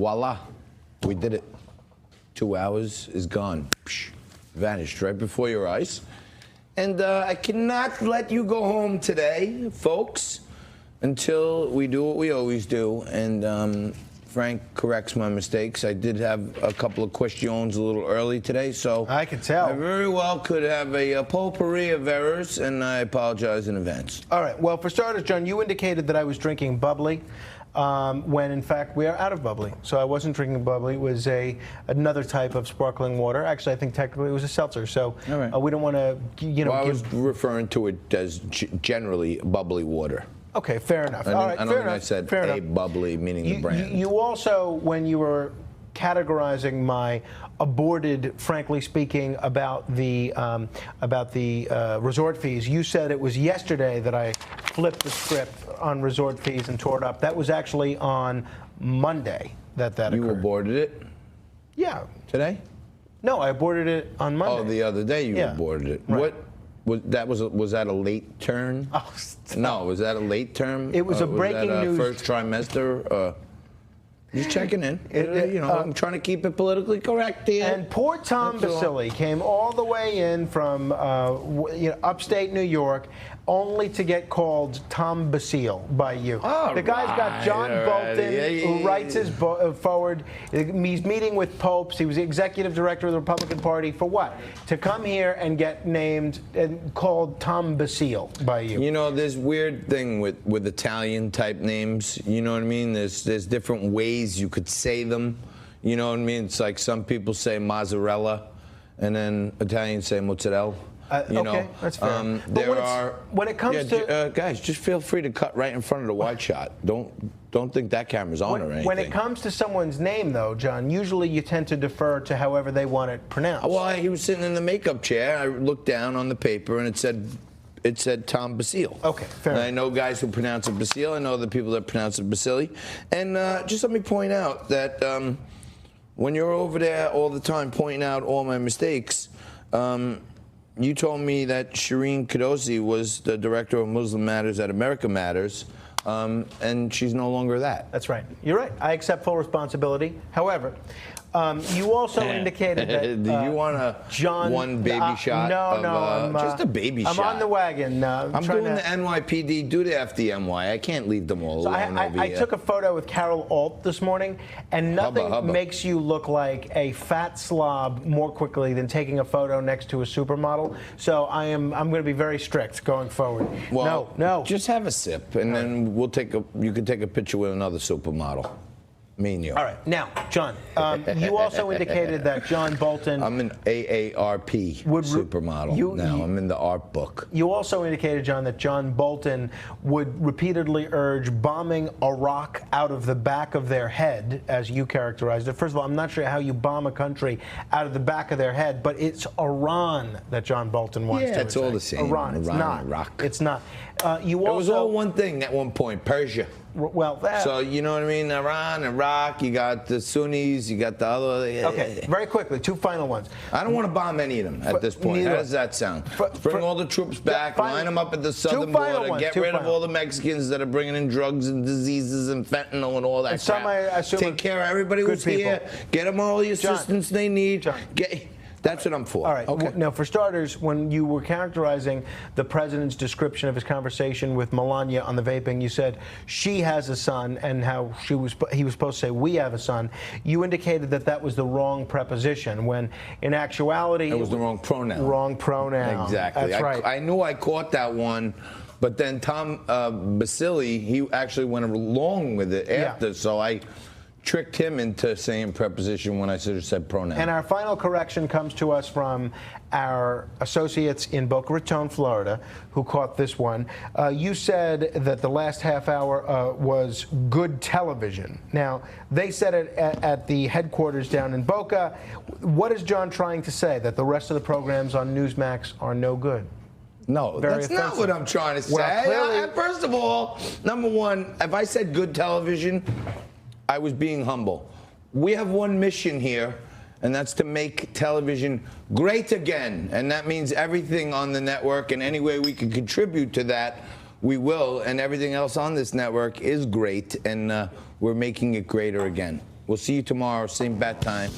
Voila, we did it. 2 hours is gone. Psh, vanished right before your eyes. And I cannot let you go home today, folks, until we do what we always do. And Frank corrects my mistakes. I did have a couple of questions a little early today, so I can tell. I very well could have a potpourri of errors, and I apologize in advance. All right. Well, for starters, John, you indicated that I was drinking bubbly. When in fact we are out of bubbly. So I wasn't drinking bubbly. It was another type of sparkling water. Actually, I think technically it was a seltzer. So we don't want to, Well, I was referring to it as generally bubbly water. Okay, fair enough. I don't think I said bubbly, meaning the brand. You also, when you were categorizing my aborted, frankly speaking, about the resort fees, you said it was yesterday that I flipped the script on resort fees and tore it up. That was actually on Monday that occurred. You aborted it? Yeah. Today? No, I aborted it on Monday. Oh, the other day you aborted it. Right. Was that a late turn? Oh, stop. No, was that a late term? It was a breaking news. First trimester? Just checking in. I'm trying to keep it politically correct here. And poor Tom Basile came all the way in from upstate New York, only to get called Tom Basile by you. The guy's got John Bolton, who writes his forward. He's meeting with popes. He was the executive director of the Republican Party for what? To come here and get named and called Tom Basile by you. You know, there's weird thing with Italian type names. You know what I mean? There's different ways you could say them. You know what I mean? It's like some people say mozzarella, and then Italians say mozzarella. Okay, that's fair. When it comes to guys, just feel free to cut right in front of the wide shot. Don't think that camera's on or anything. When it comes to someone's name, though, John, usually you tend to defer to however they want it pronounced. Well, he was sitting in the makeup chair. I looked down on the paper, and it said Tom Basile. Okay, fair enough. I know guys who pronounce it Basile. I know the people that pronounce it Basile. And just let me point out that when you're over there all the time pointing out all my mistakes, you told me that Shireen Qadosi was the director of Muslim Matters at America Matters, and she's no longer that. That's right. You're right. I accept full responsibility. However, you also indicated that. Do you want one baby shot? No, just a baby shot. I'm on the wagon. I'm doing the NYPD. Do the FDNY. I can't leave them all alone over I here. took a photo with Carol Alt this morning, and nothing makes you look like a fat slob more quickly than taking a photo next to a supermodel. So I'm going to be very strict going forward. Well, no. Just have a sip, and then you can take a picture with another supermodel. Me and you. All right. Now, John, you also indicated that John Bolton... I'm an AARP supermodel now. I'm in the art book. You also indicated, John, that John Bolton would repeatedly urge bombing Iraq out of the back of their head, as you characterized it. First of all, I'm not sure how you bomb a country out of the back of their head, but it's Iran that John Bolton wants to attack. It's all the same. Iran. It's not. Iraq. It's not. It was all one thing at one point, Persia. Well, so you know what I mean? Iran, Iraq, you got the Sunnis, you got the other. Okay, very quickly, two final ones. I don't want to bomb any of them at this point. How does that sound? Bring all the troops back, line them up at the southern border, get rid of all the Mexicans that are bringing in drugs and diseases and fentanyl and all that crap. Take care of everybody who's here. Get them all the assistance they need. That's what I'm for. All right. Okay. Now, for starters, when you were characterizing the president's description of his conversation with Melania on the vaping, you said she has a son and how he was supposed to say we have a son. You indicated that was the wrong preposition when, in actuality, it was the wrong pronoun. Wrong pronoun. Exactly. That's right. I knew I caught that one. But then Tom Basile, he actually went along with it after, so I tricked him into saying preposition when I should have said pronoun. And our final correction comes to us from our associates in Boca Raton, Florida, who caught this one. You said that the last half hour was good television. Now, they said it at the headquarters down in Boca. What is John trying to say? That the rest of the programs on Newsmax are no good? No, that's not what I'm trying to say. Well, first of all, number one, if I said good television, I was being humble. We have one mission here, and that's to make television great again. And that means everything on the network, and any way we can contribute to that, we will. And everything else on this network is great, and we're making it greater again. We'll see you tomorrow, same bat time.